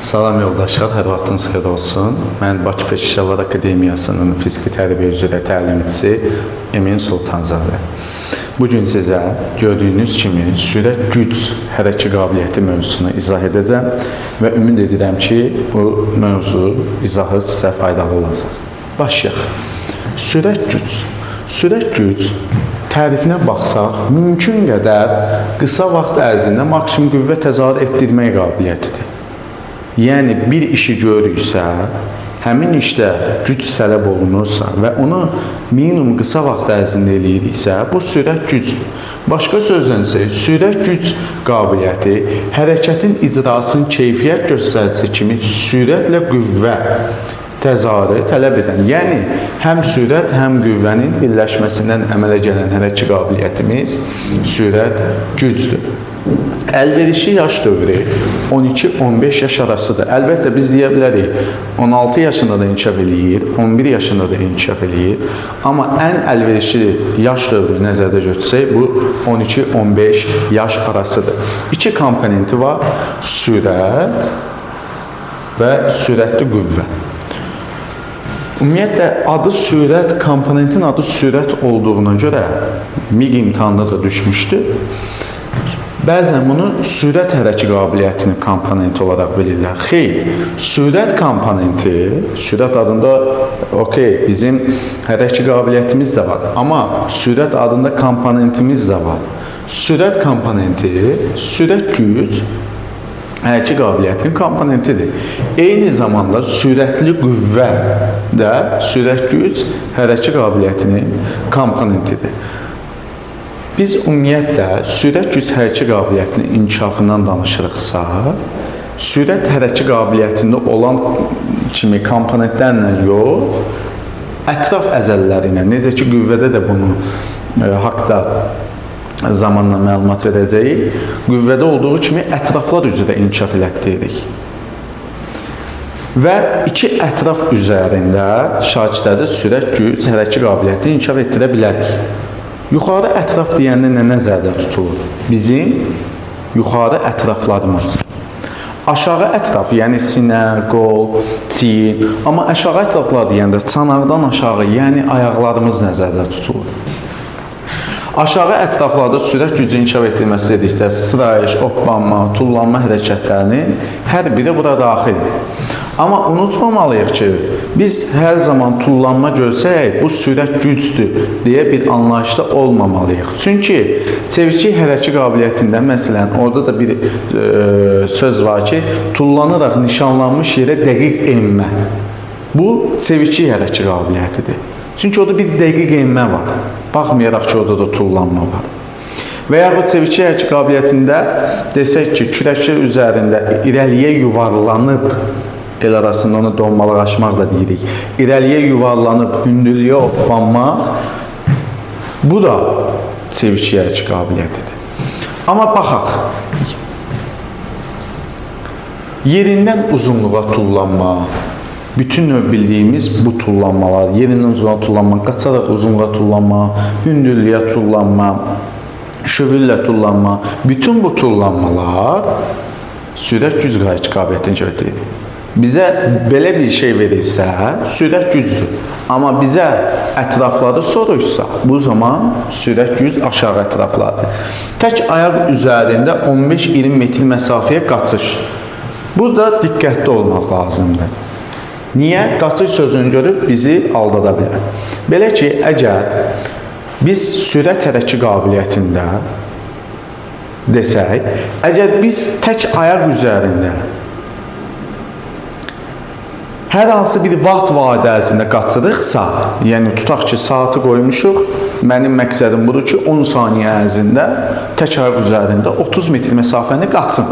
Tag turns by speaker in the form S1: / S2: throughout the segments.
S1: Salam yoldaşlar, hər vaxtınız xeyir olsun. Mən Bakı Peşəkarlar Akademiyasının fiziki tərbiyə üzrə təlimçisi Emin Sultanzadə. Bugün sizə gördüyünüz kimi sürət güc hərəkə qabiliyyəti mövzusunu izah edəcəm və ümid edirəm ki, bu mövzu izahı sizə faydalı olacaq. Başlayaq. Sürət güc. Sürət güc tərifinə baxsaq, mümkün qədər qısa vaxt ərzində maksimum qüvvə təzahür etdirmək qabiliyyətidir. Yəni, bir işi görürüksə, həmin işdə güc tələb olunursa və onu minimum qısa vaxt ərzində eləyiriksə, bu sürət gücdür. Başqa sözlə isə, sürət güc qabiliyyəti hərəkətin icrasının keyfiyyət göstəricisi kimi sürətlə qüvvə təzahürü tələb edən, yəni həm sürət, həm qüvvənin birləşməsindən əmələ gələn hərəkə qabiliyyətimiz sürət gücdür. Əlverişli yaş dövrü 12-15 yaş arasıdır. Əlbəttə, biz deyə bilərik, 16 yaşında da inkişaf eləyir, 11 yaşında da inkişaf eləyir. Amma ən əlverişli yaş dövrü nəzərdə götürsək, bu 12-15 yaş arasıdır. İki komponenti var, sürət və sürətli qüvvə. Ümumiyyətlə, adı sürət, komponentin adı sürət olduğuna görə MİQ imtahanında da düşmüşdü. Bəzən bunu sürət hərəkə qabiliyyətinin komponenti olaraq bilirlər. Xeyr, sürət komponenti, sürət adında bizim hərəkə qabiliyyətimiz də var. Amma sürət adında komponentimiz də var. Sürət komponenti, sürət güc hərəkə qabiliyyətinin komponentidir. Eyni zamanda sürətli qüvvə də sürət güc hərəkə qabiliyyətinin komponentidir. Biz ümumiyyətlə sürət güc hərəkə qabiliyyətinin inkişafından danışırıqsa, sürət hərəkə qabiliyyətində olan kimi komponentlərlə yox, ətraf əzələləri ilə, necə ki, qüvvədə də bunun haqda zamanla məlumat verəcəyik, qüvvədə olduğu kimi ətraflar üzrə inkişaf elətdiririk. Və iki ətraf üzərində şagirdlərdə sürət güc hərəkə qabiliyyətini inkişaf etdirə bilərik. Yuxarı ətraf deyəndə nə nəzərdə tutulur? Bizim yuxarı ətraflarımız. Aşağı ətraf, yəni sinə, qol, çiyin. Amma aşağı ətraflar deyəndə çanaqdan aşağı, yəni ayaqlarımız nəzərdə tutulur. Aşağı ətraflarda sürət gücü inkişaf etdirməsi dedikdə sırayiş, hoppanma, tullanma hərəkətlərinin hər biri bura daxildir. Amma unutmamalıyıq ki, biz hər zaman tullanma görsək, bu sürət gücdür deyə bir anlayışda olmamalıyıq. Çünki çeviçi hərəkə qabiliyyətində, məsələn, orada da bir söz var ki, tullanaraq nişanlanmış yerə dəqiq enmə. Bu, çeviçi hərəkə qabiliyyətidir. Çünki orada bir dəqiq enmə var. Baxmayaraq ki, orada da tullanma var. Və yaxud çeviçi hərəkə qabiliyyətində desək ki, kürəkçə üzərində irəliyə yuvarlanıb, el arasında onu donmalıqlaşmaq da deyirik. İrəliyə yuvarlanıb, hündürlüyə hoppanmaq, bu da çeviçi hərəkə qabiliyyətidir. Amma baxaq, yerindən uzunluğa tullanma, bütün növ bildiyimiz bu tullanmalar, yerindən uzunluğa tullanma, qaçaraq uzunluğa tullanma, hündürlüyə tullanma, şövüllə tullanma, bütün bu tullanmalar sürət güc hərəkə qabiliyyətini inkişaf etdirir. Bizə belə bir şey verilsə, sürət gücdür. Amma bizə ətrafları soruşsa, bu zaman sürət güc aşağı ətraflardır. Tək ayaq üzərində 15-20 metr məsafəyə qaçış. Burada diqqətli olmaq lazımdır. Niyə? Qaçış sözünü görüb bizi aldada bilər. Belə ki, əgər biz sürət hərəkə qabiliyyətində desək, əgər biz tək ayaq üzərində hər hansı bir vaxt vaadi ərzində qaçırıqsa, yəni tutaq ki, saatı qoymuşuq, mənim məqsədim budur ki, 10 saniyə ərzində tək ayaq üzərində 30 metr məsafəni qaçım.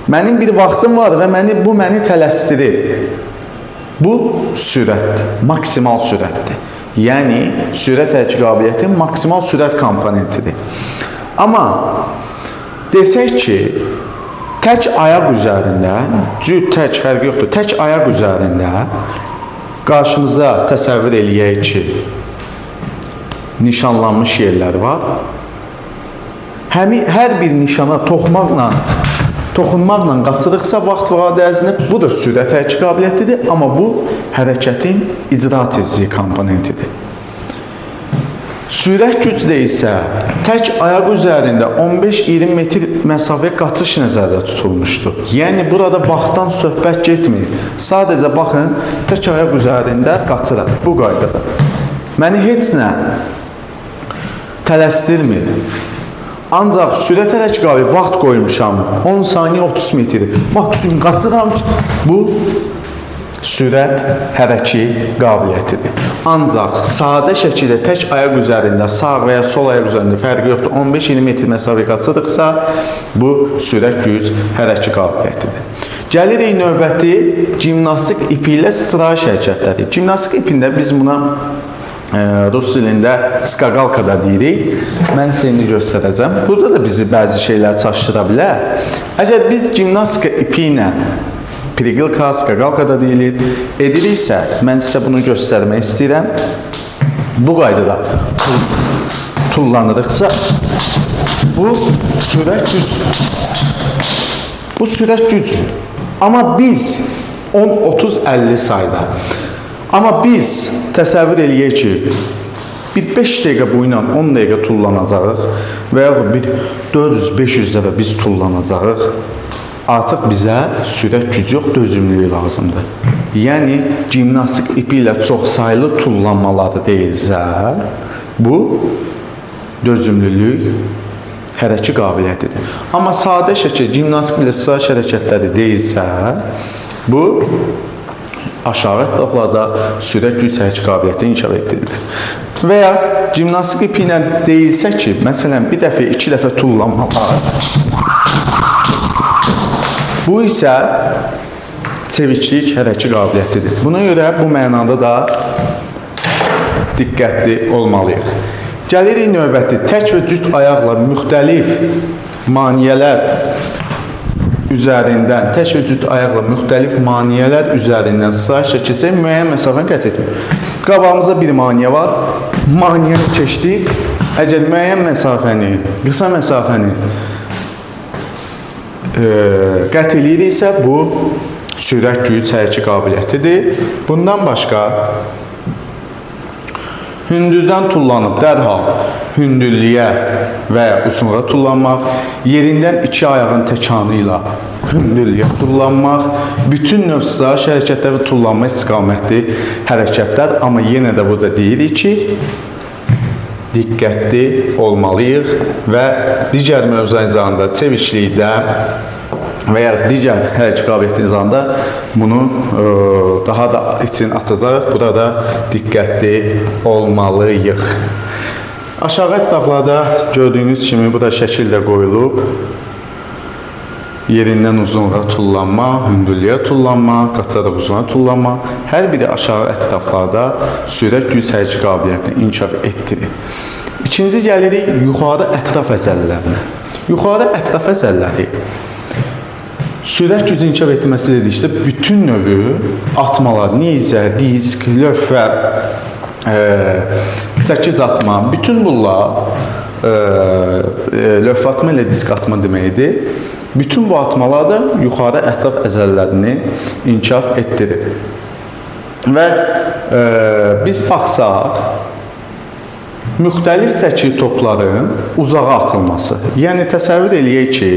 S1: Mənim bir vaxtım var və bu məni tələsdirir. Bu sürətdir, maksimal sürətdir. Yəni, sürət hərəkə qabiliyyətinin maksimal sürət komponentidir. Amma desək ki, tək ayaq üzərində, cüt, tək, fərqi yoxdur, tək ayaq üzərində qarşımıza təsəvvür eləyək ki, nişanlanmış yerlər var. Hər bir nişana toxmaqla toxunmaqla qaçırıqsa vaxt vaxtı ərzində bu da sürət hərəkət qabiliyyətidir, amma bu hərəkətin icra tezliyi komponentidir. Sürət güclə isə tək ayaq üzərində 15-20 metr məsafəyə qaçış nəzərdə tutulmuşdur. Yəni burada vaxtdan söhbət getmir. Sadəcə baxın, tək ayaq üzərində qaçıraq. Bu qaydada. Məni heç nə tələsdirmir. Ancaq sürət hərəkət qabiliyyəti vaxt qoymuşam. 10 saniyə 30 metr. Maksimum qaçıram ki, bu sürət hərəkət qabiliyyətidir. Ancaq sadə şəkildə tək ayaq üzərində, sağ və ya sol ayaq üzərində fərqi yoxdur. 15-20 metr məsafə qaçırıqsa, bu sürət güc hərəkət qabiliyyətidir. Gəlirik növbəti gimnastik ipi ilə sıraş hərəkətləri. Gimnastik ipində biz buna rus dilində skaqalka da deyirik. Mən sizə indi göstərəcəm. Burada da bizi bəzi şeylər çaşdıra bilər. Əgər biz gimnastika ipi ilə prigilka, skaqalka da deyilir, ediriksə, mən sizə bunu göstərmək istəyirəm. Bu qaydada tullanırıqsa, bu sürət gücdür. Bu sürət gücdür. Amma biz 10, 30, 50 sayda. Amma biz təsəvvür eləyək ki, bir 5 dəqiqə bu ilə 10 dəqiqə tullanacaq və yaxud bir 400-500 dəfə biz tullanacaq, artıq bizə sürət gücü yox, dözümlülük lazımdır. Yəni, gimnastik ipi ilə çox saylı tullanmaları deyilsə, bu dözümlülük hərəkət qabiliyyətidir. Amma sadə şəkil, gimnastik ilə sıraş hərəkətləri deyilsə, bu aşağı ətraflarda sürət güc hərəkət qabiliyyəti inkişaf etdirilir. Və ya gimnastik ipi ilə deyilsə ki, məsələn, bir dəfə, 2 dəfə tullanmalar, bu isə çeviklik hərəkət qabiliyyətidir. Buna görə bu mənada da diqqətli olmalıyıq. Gəlirik növbəti, tək və cüt ayaqla müxtəlif maniyələr üzərindən, tək və cüt ayaqla müxtəlif maniyələr üzərindən sıraş çəkilsək, müəyyən məsafəni qət etmir. Qabağımızda bir maniyə var, maniyəni keçdik. Əgər müəyyən məsafəni, qısa məsafəni qət eləyiriksə, bu sürət güc hərəkət qabiliyyətidir. Bundan başqa, hündürdən tullanıb dərhal hündürlüyə və ya uzunluğa tullanmaq, yerindən 2 ayağın təkanı ilə hündürlüyə tullanmaq, bütün növ sıraş hərəkətlər və tullanma istiqamətli hərəkətlər, amma yenə də burada deyirik ki, diqqətli olmalıyıq və digər mövzularında, çeviklikdə və ya digər hərəkət qabiliyyəti nizamında bunu daha da için açacaq. Burada diqqətli olmalıyıq. Aşağı ətraflarda gördüyünüz kimi bu da şəkildə qoyulub. Yerindən uzunluğa tullanma, hündürlüyə tullanma, qaçaraq uzuna tullanma. Hər biri aşağı ətraflarda sürət güc hərəkət qabiliyyətini inkişaf etdirir. İkinci gəlirik yuxarı ətraf əzələlərinə. Yuxarı ətraf əzələləri sürət gücü inkişaf etməsi dedikdə bütün növü atmalar, nizə, disk, lövhə, çəkic atma, bütün bunlar lövhə atma ilə disk atma deməkdir. Bütün bu atmalar da yuxarı ətraf əzələlərini inkişaf etdirir. Və biz baxsaq, müxtəlif çəkili topların uzağa atılması. Yəni, təsəvvür eləyək ki,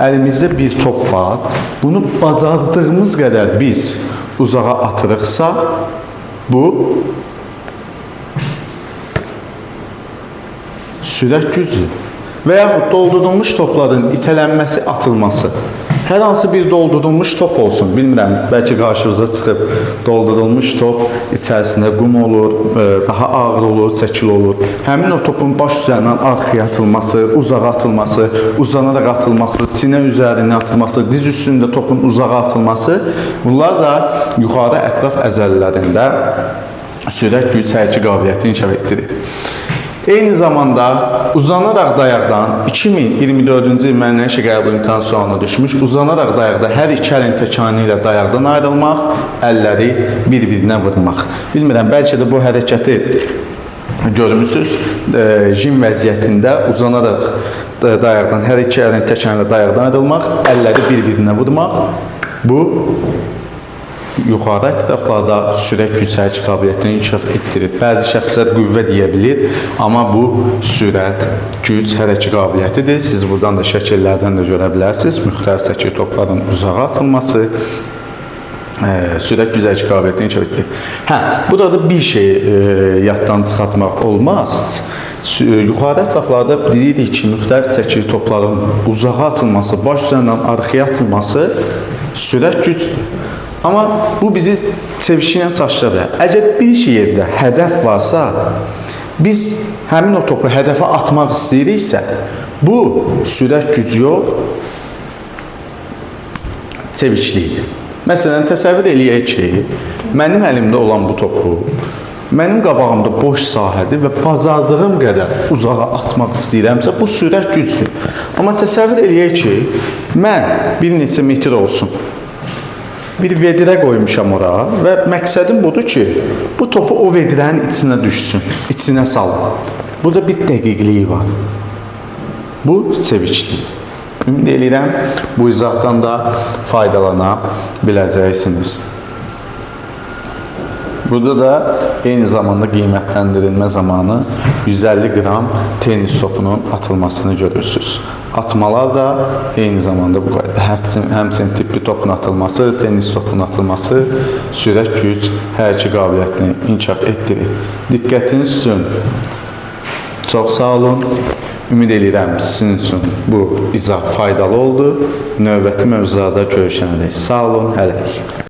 S1: əlimizdə bir top var. Bunu bacardığımız qədər biz uzağa atırıqsa, bu sürət gücüdür. Və yaxud doldurulmuş topların itələnməsi, atılması. Hər hansı bir doldurulmuş top olsun, bilmirəm, bəlkə qarşınıza çıxıb doldurulmuş top içərisində qum olur, daha ağır olur, çəkil olur. Həmin o topun baş üzərindən arxaya atılması, uzağa atılması, uzanaraq atılması, sinə üzərindən atılması, diz üstündə topun uzağa atılması, bunlar da yuxarı ətraf əzələlərində sürət güc hərəkət qabiliyyəti inkişaf etdirir. Eyni zamanda uzanaraq dayaqdan 2024-cü il müəyyən işə qəbul imtahan sualına düşmüş, uzanaraq dayaqda hər iki əlin təkanı ilə dayaqdan ayrılmaq, əlləri bir-birinə vurmaq. Bilmirəm, bəlkə də bu hərəkəti görmüsünüz, jim vəziyyətində uzanaraq dayaqdan, hər iki əlin təkənlə dayaqdan ayrılmaq, əlləri bir-birinə vurmaq. Bu yuxarı ətraflarda sürət güc hərəkət qabiliyyətini inkişaf etdirir. Bəzi şəxslər qüvvə deyə bilir, amma bu sürət güc hərəkət qabiliyyətidir. Siz buradan da şəkillərdən də görə bilərsiniz. Müxtəlif çəki topların uzağa atılması sürət güc hərəkət qabiliyyətini inkişaf etdirir. Burada bir şey yaddan çıxartmaq olmaz. Yuxarı ətraflarda deyirik ki, müxtəlif çəkili topların uzağa atılması, baş üzərindən arxaya atılması sürət gücdür. Amma bu bizi sevişi ilə çaşdıra bilər. Əgər bir yerdə hədəf varsa, biz həmin o topu hədəfə atmaq istəyiriksə, bu sürət güc yox, sevişlidir. Məsələn, təsəvvür eləyək ki, mənim əlimdə olan bu topu mənim qabağımda boş sahədir və bacardığım qədər uzağa atmaq istəyirəmsə, bu sürət gücdür. Amma təsəvvür eləyək ki, mən bir neçə metr olsun, bir vedirə qoymuşam ora və məqsədim budur ki, bu topu o vedirənin içinə düşsün, içinə salın. Burada bir dəqiqliyi var. Bu sevinclidir. Ümid edirəm, bu izahdan da faydalana biləcəksiniz. Burada da eyni zamanda qiymətləndirilmə zamanı 150 qram tenis topunun atılmasını görürsünüz. Atmalar da eyni zamanda bu qayda. Həmçinin tipli topun atılması, tenis topun atılması sürət güc hərəkət qabiliyyətini inkişaf etdirir. Diqqətiniz üçün çox sağ olun. Ümid edirəm sizin üçün bu izah faydalı oldu. Növbəti mövzularda görüşənədək. Sağ olun, hələlik.